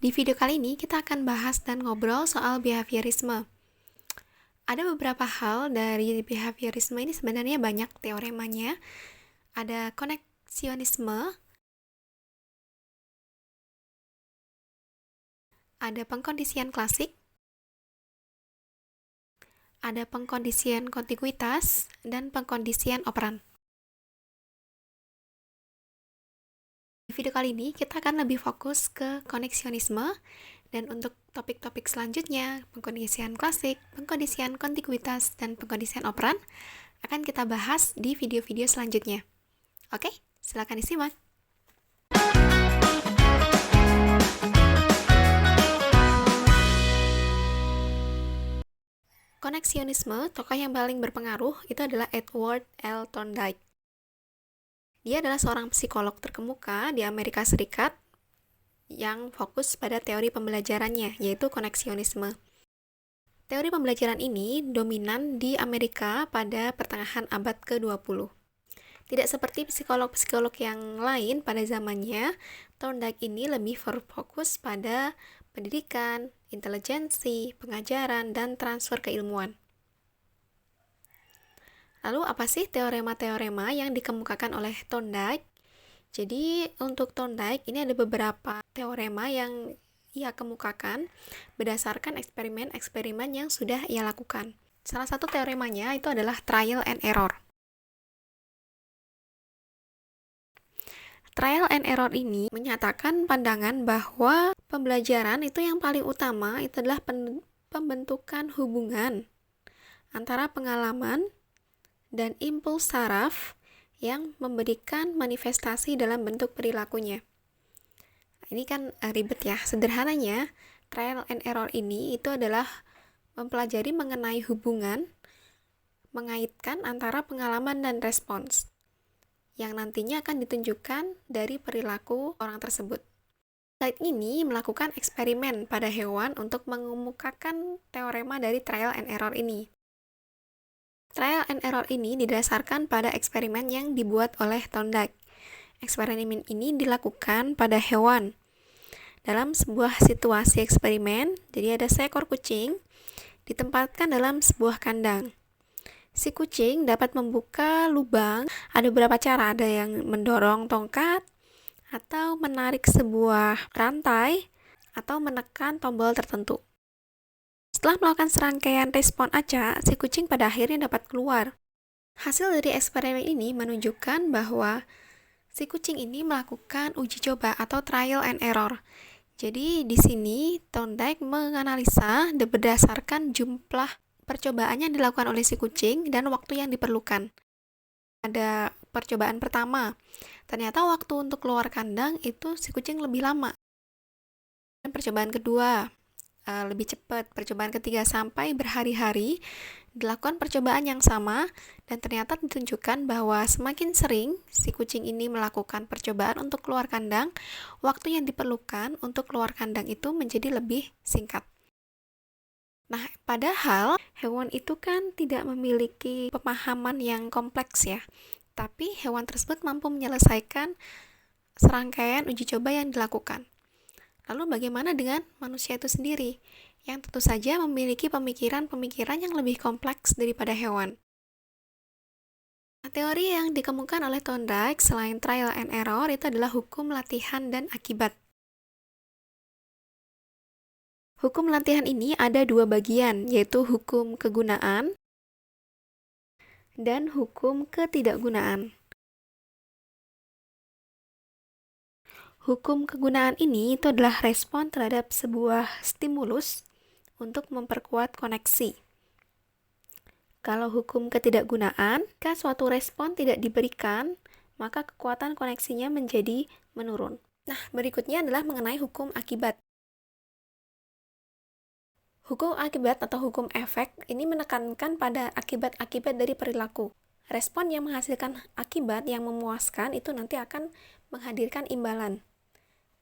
Di video kali ini kita akan bahas dan ngobrol soal behaviorisme. Ada beberapa hal dari behaviorisme ini sebenarnya banyak teoremanya. Ada koneksionisme, ada pengkondisian klasik, ada pengkondisian kontiguitas, dan pengkondisian operan. Di video kali ini kita akan lebih fokus ke koneksionisme, dan untuk topik-topik selanjutnya, pengkondisian klasik, pengkondisian kontiguitas, dan pengkondisian operan akan kita bahas di video-video selanjutnya. Oke, silakan disimak. Koneksionisme, tokoh yang paling berpengaruh itu adalah Edward L. Thorndike. Dia adalah seorang psikolog terkemuka di Amerika Serikat yang fokus pada teori pembelajarannya, yaitu koneksionisme. Teori pembelajaran ini dominan di Amerika pada pertengahan abad ke-20. Tidak seperti psikolog-psikolog yang lain pada zamannya, Thorndike ini lebih berfokus pada pendidikan, intelijensi, pengajaran, dan transfer keilmuan. Lalu apa sih teorema-teorema yang dikemukakan oleh Thorndike? Jadi untuk Thorndike ini ada beberapa teorema yang ia kemukakan berdasarkan eksperimen-eksperimen yang sudah ia lakukan. Salah satu teoremanya itu adalah trial and error. Trial and error ini menyatakan pandangan bahwa pembelajaran itu yang paling utama itu adalah pembentukan hubungan antara pengalaman dan impuls saraf yang memberikan manifestasi dalam bentuk perilakunya. Ini kan ribet ya. Sederhananya, trial and error ini itu adalah mempelajari mengenai hubungan, mengaitkan antara pengalaman dan respons, yang nantinya akan ditunjukkan dari perilaku orang tersebut. Slide ini melakukan eksperimen pada hewan untuk mengemukakan teorema dari trial and error ini. Trial and error ini didasarkan pada eksperimen yang dibuat oleh Thorndike. Eksperimen ini dilakukan pada hewan. Dalam sebuah situasi eksperimen, jadi ada seekor kucing ditempatkan dalam sebuah kandang. Si kucing dapat membuka lubang, ada beberapa cara, ada yang mendorong tongkat, atau menarik sebuah rantai, atau menekan tombol tertentu. Setelah melakukan serangkaian respon acak, si kucing pada akhirnya dapat keluar. Hasil dari eksperimen ini menunjukkan bahwa si kucing ini melakukan uji coba atau trial and error. Jadi di sini Thorndike menganalisa berdasarkan jumlah percobaan yang dilakukan oleh si kucing dan waktu yang diperlukan. Ada percobaan pertama, ternyata waktu untuk keluar kandang itu si kucing lebih lama. Dan percobaan kedua, lebih cepat. Percobaan ketiga sampai berhari-hari dilakukan percobaan yang sama dan ternyata ditunjukkan bahwa semakin sering si kucing ini melakukan percobaan untuk keluar kandang, waktu yang diperlukan untuk keluar kandang itu menjadi lebih singkat. Nah, padahal hewan itu kan tidak memiliki pemahaman yang kompleks ya, tapi hewan tersebut mampu menyelesaikan serangkaian uji coba yang dilakukan. Lalu bagaimana dengan manusia itu sendiri, yang tentu saja memiliki pemikiran-pemikiran yang lebih kompleks daripada hewan? Nah, teori yang dikemukakan oleh Thorndike selain trial and error itu adalah hukum latihan dan akibat. Hukum latihan ini ada dua bagian, yaitu hukum kegunaan dan hukum ketidakgunaan. Hukum kegunaan ini itu adalah respon terhadap sebuah stimulus untuk memperkuat koneksi. Kalau hukum ketidakgunaan, jika suatu respon tidak diberikan, maka kekuatan koneksinya menjadi menurun. Nah, berikutnya adalah mengenai hukum akibat. Hukum akibat atau hukum efek ini menekankan pada akibat-akibat dari perilaku. Respon yang menghasilkan akibat yang memuaskan itu nanti akan menghadirkan imbalan.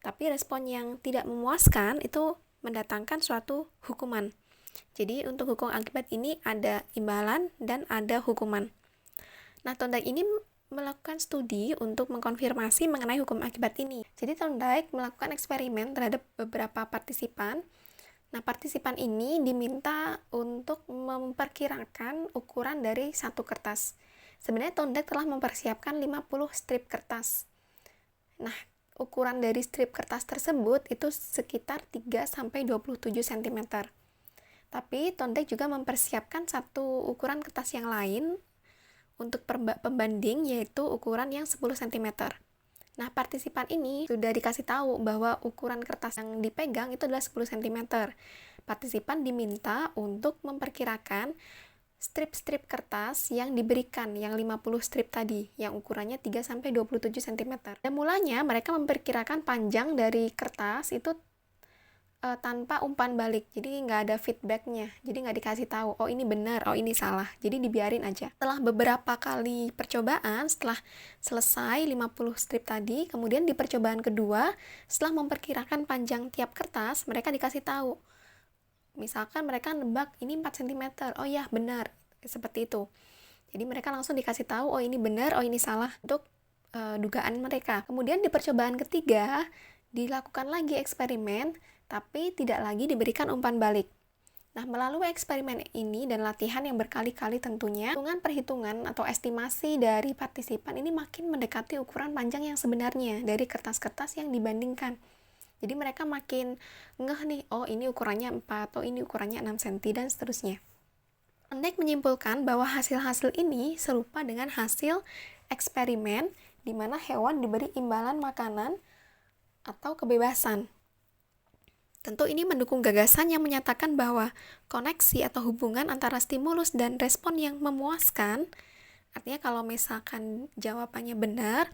Tapi respon yang tidak memuaskan itu mendatangkan suatu hukuman. Jadi untuk hukum akibat ini ada imbalan dan ada hukuman. Nah, Thorndike ini melakukan studi untuk mengkonfirmasi mengenai hukum akibat ini. Jadi Thorndike melakukan eksperimen terhadap beberapa partisipan. Nah, partisipan ini diminta untuk memperkirakan ukuran dari satu kertas. Sebenarnya Thorndike telah mempersiapkan 50 strip kertas. Nah, ukuran dari strip kertas tersebut itu sekitar 3-27 cm. Tapi Thorndike juga mempersiapkan satu ukuran kertas yang lain untuk pembanding, yaitu ukuran yang 10 cm. Nah, partisipan ini sudah dikasih tahu bahwa ukuran kertas yang dipegang itu adalah 10 cm. Partisipan diminta untuk memperkirakan strip-strip kertas yang diberikan, yang 50 strip tadi, yang ukurannya 3-27 cm. Dan mulanya mereka memperkirakan panjang dari kertas itu tanpa umpan balik, jadi nggak ada feedbacknya, jadi nggak dikasih tahu, oh ini benar, oh ini salah, jadi dibiarin aja. Setelah beberapa kali percobaan, setelah selesai 50 strip tadi, kemudian di percobaan kedua, setelah memperkirakan panjang tiap kertas, mereka dikasih tahu, misalkan mereka nebak ini 4 cm, oh ya benar, seperti itu. Jadi mereka langsung dikasih tahu, oh ini benar, oh ini salah, untuk dugaan mereka. Kemudian di percobaan ketiga, dilakukan lagi eksperimen, tapi tidak lagi diberikan umpan balik. Nah, melalui eksperimen ini dan latihan yang berkali-kali tentunya, perhitungan atau estimasi dari partisipan ini makin mendekati ukuran panjang yang sebenarnya dari kertas-kertas yang dibandingkan. Jadi mereka makin ngeh nih, oh ini ukurannya 4, oh ini ukurannya 6 cm, dan seterusnya. Thorndike menyimpulkan bahwa hasil-hasil ini serupa dengan hasil eksperimen di mana hewan diberi imbalan makanan atau kebebasan. Tentu ini mendukung gagasan yang menyatakan bahwa koneksi atau hubungan antara stimulus dan respon yang memuaskan, artinya kalau misalkan jawabannya benar,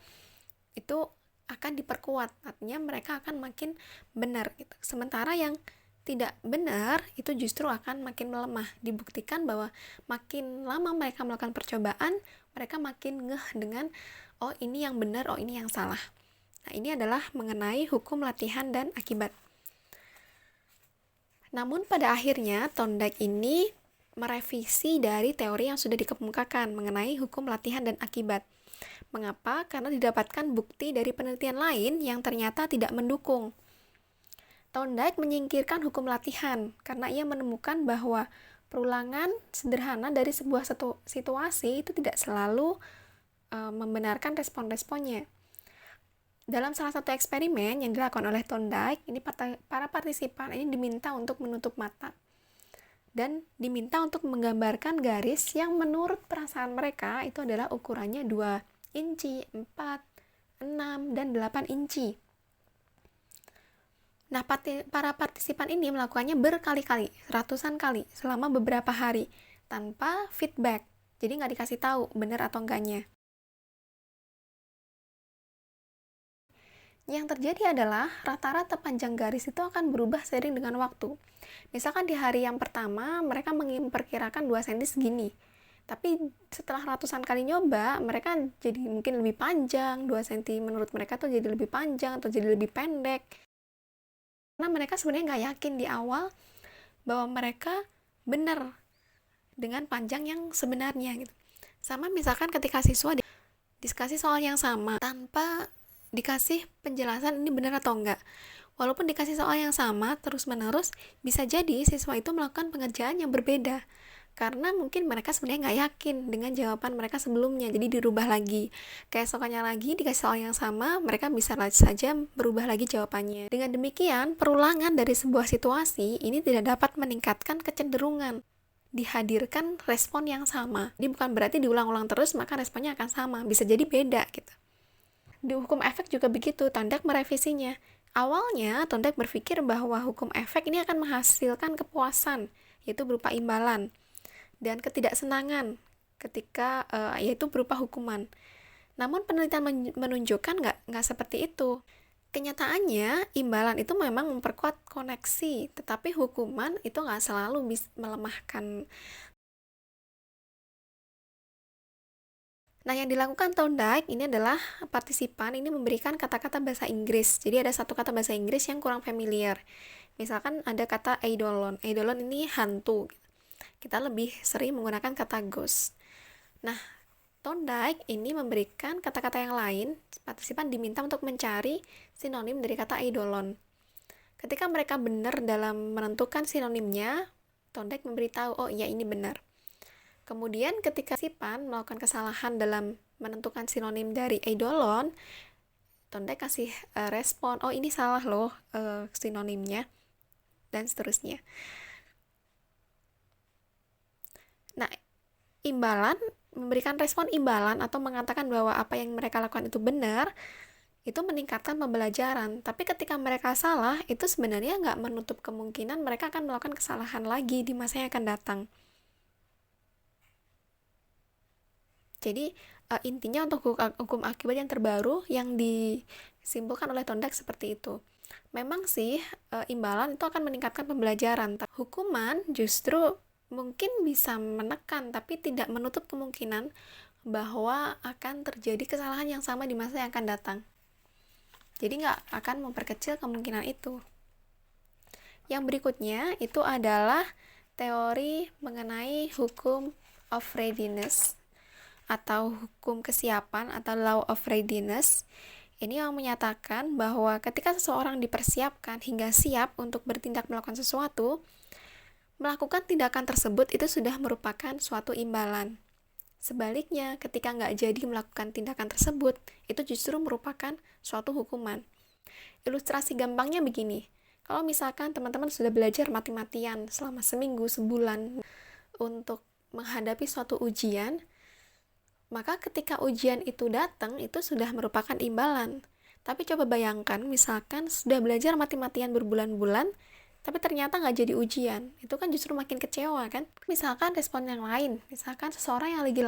itu akan diperkuat, artinya mereka akan makin benar gitu. Sementara yang tidak benar itu justru akan makin melemah. Dibuktikan bahwa makin lama mereka melakukan percobaan, mereka makin ngeh dengan oh ini yang benar, oh ini yang salah. Nah, ini adalah mengenai hukum latihan dan akibat. Namun pada akhirnya Thorndike ini merevisi dari teori yang sudah dikemukakan mengenai hukum latihan dan akibat. Mengapa? Karena didapatkan bukti dari penelitian lain yang ternyata tidak mendukung. Thorndike menyingkirkan hukum latihan karena ia menemukan bahwa perulangan sederhana dari sebuah situasi itu tidak selalu membenarkan respon-responnya. Dalam salah satu eksperimen yang dilakukan oleh Thorndike, ini para partisipan ini diminta untuk menutup mata dan diminta untuk menggambarkan garis yang menurut perasaan mereka itu adalah ukurannya 2 inci, 4, 6, dan 8 inci. Nah, para partisipan ini melakukannya berkali-kali, ratusan kali, selama beberapa hari, tanpa feedback. Jadi nggak dikasih tahu benar atau enggaknya. Yang terjadi adalah rata-rata panjang garis itu akan berubah seiring dengan waktu. Misalkan di hari yang pertama mereka memperkirakan 2 cm segini. Tapi setelah ratusan kali nyoba, mereka jadi mungkin lebih panjang, 2 cm menurut mereka tuh jadi lebih panjang atau jadi lebih pendek. Karena mereka sebenarnya nggak yakin di awal bahwa mereka benar dengan panjang yang sebenarnya gitu. Sama misalkan ketika siswa diskusi soal yang sama tanpa dikasih penjelasan ini benar atau enggak. Walaupun dikasih soal yang sama terus-menerus, bisa jadi siswa itu melakukan pengerjaan yang berbeda. Karena mungkin mereka sebenarnya nggak yakin dengan jawaban mereka sebelumnya, jadi dirubah lagi. Keesokannya lagi dikasih soal yang sama, mereka bisa saja berubah lagi jawabannya. Dengan demikian, perulangan dari sebuah situasi ini tidak dapat meningkatkan kecenderungan dihadirkan respon yang sama. Jadi bukan berarti diulang-ulang terus maka responnya akan sama, bisa jadi beda gitu. Di hukum efek juga begitu, Thorndike merevisinya. Awalnya, Thorndike berpikir bahwa hukum efek ini akan menghasilkan kepuasan, yaitu berupa imbalan, dan ketidaksenangan, yaitu berupa hukuman. Namun penelitian menunjukkan nggak seperti itu. Kenyataannya, imbalan itu memang memperkuat koneksi, tetapi hukuman itu nggak selalu bisa melemahkan. Nah, yang dilakukan Thorndike ini adalah partisipan ini memberikan kata-kata bahasa Inggris. Jadi ada satu kata bahasa Inggris yang kurang familiar. Misalkan ada kata eidolon. Eidolon ini hantu. Kita lebih sering menggunakan kata ghost. Nah, Thorndike ini memberikan kata-kata yang lain, partisipan diminta untuk mencari sinonim dari kata eidolon. Ketika mereka benar dalam menentukan sinonimnya, Thorndike memberitahu, oh iya ini benar. Kemudian ketika partisipan melakukan kesalahan dalam menentukan sinonim dari eidolon, Thorndike kasih respon, oh ini salah loh sinonimnya, dan seterusnya. Nah, imbalan memberikan respon imbalan atau mengatakan bahwa apa yang mereka lakukan itu benar, itu meningkatkan pembelajaran. Tapi ketika mereka salah, itu sebenarnya nggak menutup kemungkinan mereka akan melakukan kesalahan lagi di masa yang akan datang. Jadi intinya untuk hukum akibat yang terbaru yang disimpulkan oleh Thorndike seperti itu. Memang sih imbalan itu akan meningkatkan pembelajaran. Hukuman justru mungkin bisa menekan tapi tidak menutup kemungkinan bahwa akan terjadi kesalahan yang sama di masa yang akan datang. Jadi nggak akan memperkecil kemungkinan itu. Yang berikutnya itu adalah teori mengenai hukum of readiness atau hukum kesiapan atau law of readiness. Ini yang menyatakan bahwa ketika seseorang dipersiapkan hingga siap untuk bertindak melakukan sesuatu, melakukan tindakan tersebut itu sudah merupakan suatu imbalan. Sebaliknya, ketika nggak jadi melakukan tindakan tersebut, itu justru merupakan suatu hukuman. Ilustrasi gampangnya begini, kalau misalkan teman-teman sudah belajar mati-matian selama seminggu, sebulan untuk menghadapi suatu ujian, maka ketika ujian itu datang, itu sudah merupakan imbalan. Tapi coba bayangkan, misalkan sudah belajar mati-matian berbulan-bulan, tapi ternyata nggak jadi ujian, itu kan justru makin kecewa kan. Misalkan respon yang lain, misalkan seseorang yang lagi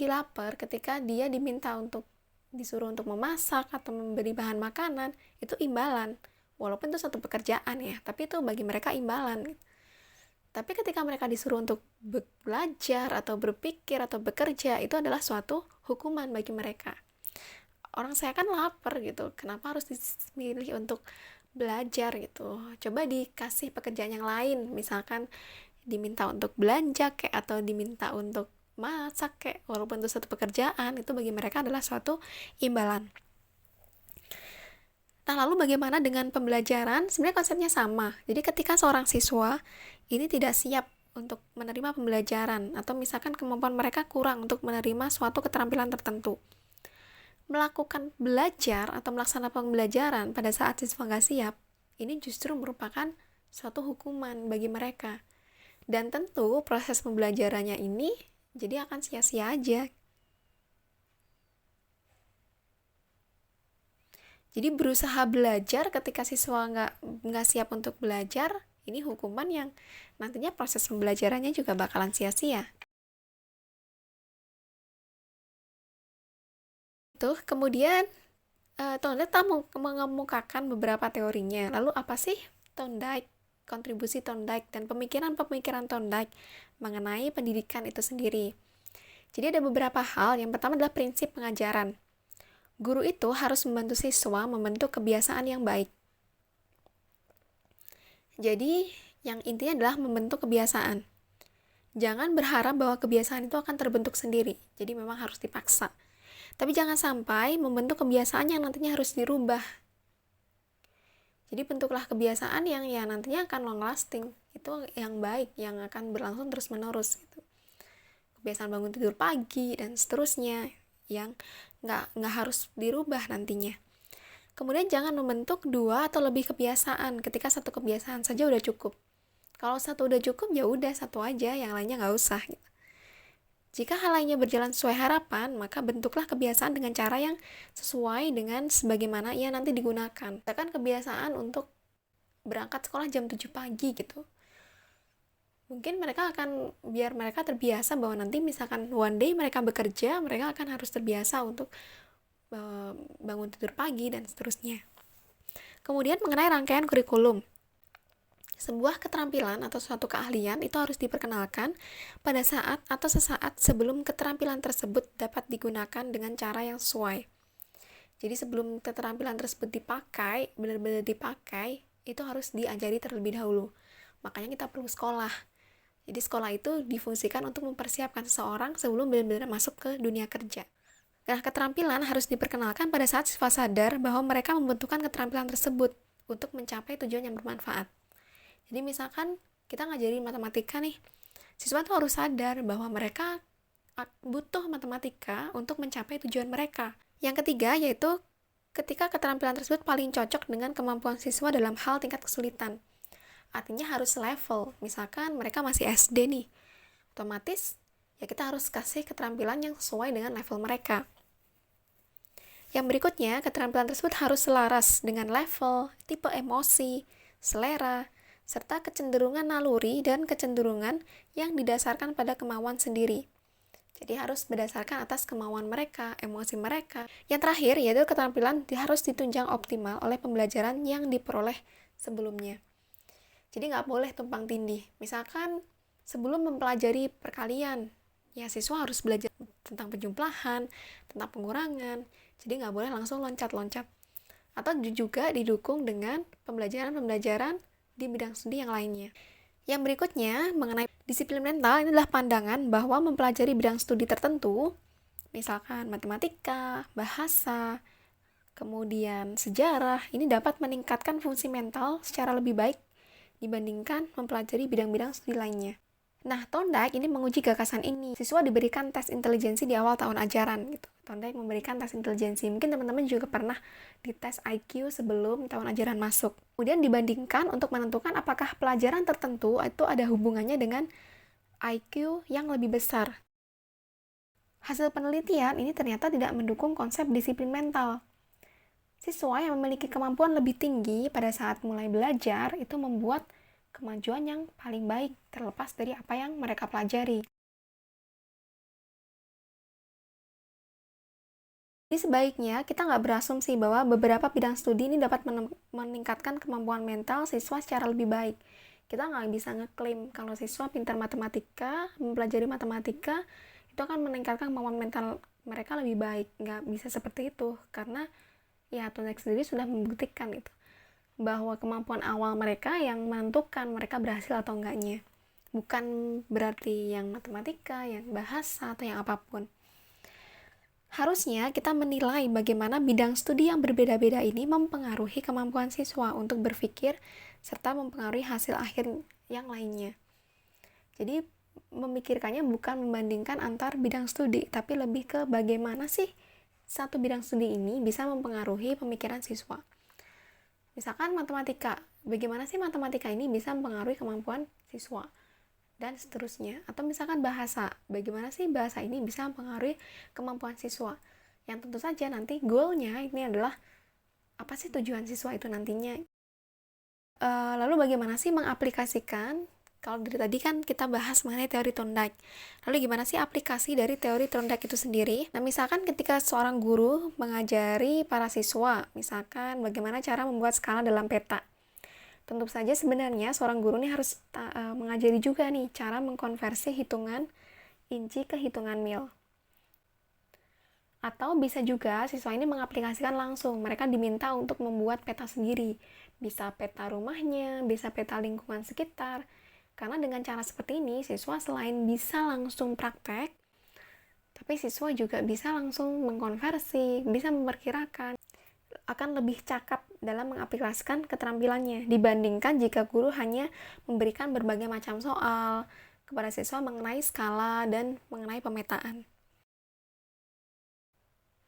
lapar ketika dia disuruh untuk memasak atau memberi bahan makanan, itu imbalan, walaupun itu satu pekerjaan ya, tapi itu bagi mereka imbalan gitu. Tapi ketika mereka disuruh untuk belajar atau berpikir atau bekerja, itu adalah suatu hukuman bagi mereka. Orang saya kan lapar gitu, kenapa harus dimilih untuk belajar gitu. Coba dikasih pekerjaan yang lain, misalkan diminta untuk belanja kayak atau diminta untuk masak kayak, walaupun itu satu pekerjaan, itu bagi mereka adalah suatu imbalan. Nah, lalu bagaimana dengan pembelajaran? Sebenarnya konsepnya sama. Jadi ketika seorang siswa ini tidak siap untuk menerima pembelajaran atau misalkan kemampuan mereka kurang untuk menerima suatu keterampilan tertentu, melakukan belajar atau melaksanakan pembelajaran pada saat siswa nggak siap, ini justru merupakan suatu hukuman bagi mereka. Dan tentu proses pembelajarannya ini jadi akan sia-sia aja. Jadi berusaha belajar ketika siswa nggak siap untuk belajar, ini hukuman yang nantinya proses pembelajarannya juga bakalan sia-sia. Kemudian Thorndike mengemukakan beberapa teorinya. Lalu apa sih Thorndike, kontribusi Thorndike dan pemikiran Thorndike mengenai pendidikan itu sendiri? Jadi ada beberapa hal. Yang pertama adalah prinsip pengajaran. Guru itu harus membantu siswa membentuk kebiasaan yang baik. Jadi yang intinya adalah membentuk kebiasaan. Jangan berharap bahwa kebiasaan itu akan terbentuk sendiri. Jadi memang harus dipaksa. Tapi jangan sampai membentuk kebiasaan yang nantinya harus dirubah. Jadi bentuklah kebiasaan yang ya nantinya akan long lasting. Itu yang baik, yang akan berlangsung terus-menerus gitu. Kebiasaan bangun tidur pagi dan seterusnya yang nggak harus dirubah nantinya. Kemudian jangan membentuk 2 atau lebih kebiasaan ketika satu kebiasaan saja udah cukup. Kalau satu udah cukup ya udah satu aja, yang lainnya nggak usah gitu. Jika hal lainnya berjalan sesuai harapan, maka bentuklah kebiasaan dengan cara yang sesuai dengan sebagaimana ia nanti digunakan. Misalkan kebiasaan untuk berangkat sekolah jam 7 pagi gitu. Mungkin biar mereka terbiasa bahwa nanti misalkan one day mereka bekerja, mereka akan harus terbiasa untuk bangun tidur pagi dan seterusnya. Kemudian mengenai rangkaian kurikulum. Sebuah keterampilan atau suatu keahlian itu harus diperkenalkan pada saat atau sesaat sebelum keterampilan tersebut dapat digunakan dengan cara yang sesuai. Jadi sebelum keterampilan tersebut benar-benar dipakai, itu harus diajari terlebih dahulu. Makanya kita perlu sekolah. Jadi sekolah itu difungsikan untuk mempersiapkan seseorang sebelum benar-benar masuk ke dunia kerja. Nah, keterampilan harus diperkenalkan pada saat siswa sadar bahwa mereka membutuhkan keterampilan tersebut untuk mencapai tujuan yang bermanfaat. Jadi misalkan kita ngajarin matematika nih, siswa tuh harus sadar bahwa mereka butuh matematika untuk mencapai tujuan mereka. Yang ketiga yaitu ketika keterampilan tersebut paling cocok dengan kemampuan siswa dalam hal tingkat kesulitan. Artinya harus level. Misalkan mereka masih SD nih, otomatis ya kita harus kasih keterampilan yang sesuai dengan level mereka. Yang berikutnya, keterampilan tersebut harus selaras dengan level, tipe emosi, selera, serta kecenderungan naluri dan kecenderungan yang didasarkan pada kemauan sendiri. Jadi harus berdasarkan atas kemauan mereka, emosi mereka. Yang terakhir, yaitu keterampilan harus ditunjang optimal oleh pembelajaran yang diperoleh sebelumnya. Jadi nggak boleh tumpang tindih. Misalkan sebelum mempelajari perkalian, ya siswa harus belajar tentang penjumlahan, tentang pengurangan. Jadi nggak boleh langsung loncat-loncat. Atau juga didukung dengan pembelajaran-pembelajaran di bidang studi yang lainnya. Yang berikutnya, mengenai disiplin mental, ini adalah pandangan bahwa mempelajari bidang studi tertentu, misalkan matematika, bahasa, kemudian sejarah, ini dapat meningkatkan fungsi mental secara lebih baik dibandingkan mempelajari bidang-bidang studi lainnya. Nah, Thorndike ini menguji gagasan ini. Siswa diberikan tes intelijensi di awal tahun ajaran gitu. Thorndike memberikan tes intelijensi. Mungkin teman-teman juga pernah dites IQ sebelum tahun ajaran masuk. Kemudian dibandingkan untuk menentukan apakah pelajaran tertentu itu ada hubungannya dengan IQ yang lebih besar. Hasil penelitian ini ternyata tidak mendukung konsep disiplin mental. Siswa yang memiliki kemampuan lebih tinggi pada saat mulai belajar itu membuat kemajuan yang paling baik terlepas dari apa yang mereka pelajari. Jadi sebaiknya kita nggak berasumsi bahwa beberapa bidang studi ini dapat meningkatkan kemampuan mental siswa secara lebih baik. Kita nggak bisa ngeklaim kalau siswa pintar matematika, mempelajari matematika, itu akan meningkatkan kemampuan mental mereka lebih baik. Nggak bisa seperti itu, karena ya Thorndike sendiri sudah membuktikan itu bahwa kemampuan awal mereka yang menentukan mereka berhasil atau enggaknya. Bukan berarti yang matematika, yang bahasa, atau yang apapun. Harusnya kita menilai bagaimana bidang studi yang berbeda-beda ini mempengaruhi kemampuan siswa untuk berpikir serta mempengaruhi hasil akhir yang lainnya. Jadi memikirkannya bukan membandingkan antar bidang studi, tapi lebih ke bagaimana sih satu bidang studi ini bisa mempengaruhi pemikiran siswa. Misalkan matematika, bagaimana sih matematika ini bisa mempengaruhi kemampuan siswa, dan seterusnya. Atau misalkan bahasa, bagaimana sih bahasa ini bisa mempengaruhi kemampuan siswa. Yang tentu saja nanti goalnya ini adalah apa sih tujuan siswa itu nantinya. Lalu bagaimana sih mengaplikasikan, kalau dari tadi kan kita bahas mengenai teori Thorndike. Lalu gimana sih aplikasi dari teori Thorndike itu sendiri? Nah, misalkan ketika seorang guru mengajari para siswa, misalkan bagaimana cara membuat skala dalam peta. Tentu saja sebenarnya seorang guru ini harus mengajari juga nih cara mengkonversi hitungan inci ke hitungan mil. Atau bisa juga siswa ini mengaplikasikan langsung, mereka diminta untuk membuat peta sendiri. Bisa peta rumahnya, bisa peta lingkungan sekitar. Karena dengan cara seperti ini, siswa selain bisa langsung praktek, tapi siswa juga bisa langsung mengkonversi, bisa memperkirakan, akan lebih cakap dalam mengaplikasikan keterampilannya dibandingkan jika guru hanya memberikan berbagai macam soal kepada siswa mengenai skala dan mengenai pemetaan.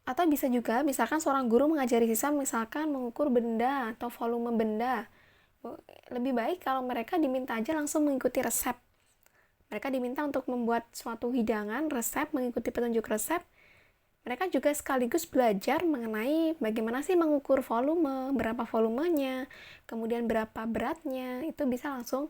Atau bisa juga, misalkan seorang guru mengajari siswa misalkan mengukur benda atau volume benda. Lebih baik kalau mereka diminta aja langsung mengikuti resep. Mereka diminta untuk membuat suatu hidangan, resep, mengikuti petunjuk resep. Mereka juga sekaligus belajar mengenai bagaimana sih mengukur volume, berapa volumenya, kemudian berapa beratnya, itu bisa langsung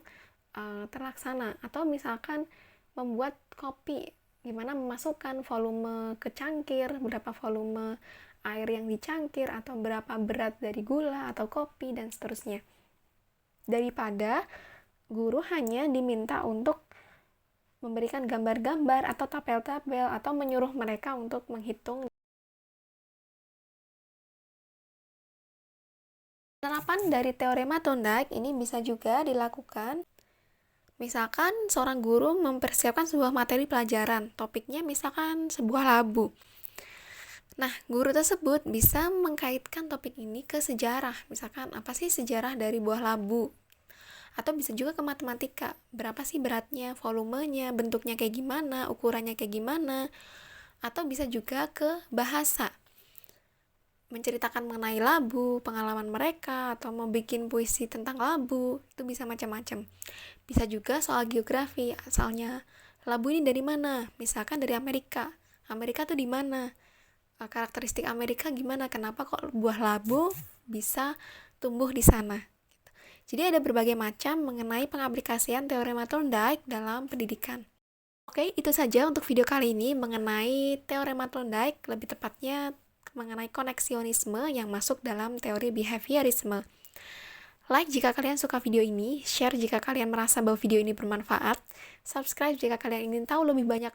terlaksana. Atau misalkan membuat kopi, gimana memasukkan volume ke cangkir, berapa volume air yang dicangkir, atau berapa berat dari gula atau kopi, dan seterusnya. Daripada guru hanya diminta untuk memberikan gambar-gambar atau tabel-tabel, atau menyuruh mereka untuk menghitung. Penerapan dari teorema Thorndike ini bisa juga dilakukan Misalkan seorang guru mempersiapkan sebuah materi pelajaran, topiknya misalkan sebuah labu. Nah, guru tersebut bisa mengkaitkan topik ini ke sejarah. Misalkan, apa sih sejarah dari buah labu? Atau bisa juga ke matematika. Berapa sih beratnya, volumenya, bentuknya kayak gimana, ukurannya kayak gimana. Atau bisa juga ke bahasa. Menceritakan mengenai labu, pengalaman mereka, atau membuat puisi tentang labu. Itu bisa macam-macam. Bisa juga soal geografi, asalnya labu ini dari mana? Misalkan dari Amerika. Amerika tuh di mana? Karakteristik Amerika gimana, kenapa kok buah labu bisa tumbuh di sana. Jadi ada berbagai macam mengenai pengaplikasian teorema Thorndike dalam pendidikan. Oke, itu saja untuk video kali ini mengenai teorema Thorndike, lebih tepatnya mengenai koneksionisme yang masuk dalam teori behaviorisme. Like jika kalian suka video ini, share jika kalian merasa bahwa video ini bermanfaat, subscribe jika kalian ingin tahu lebih banyak,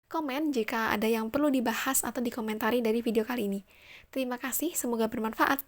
komen jika ada yang perlu dibahas atau dikomentari dari video kali ini. Terima kasih, semoga bermanfaat.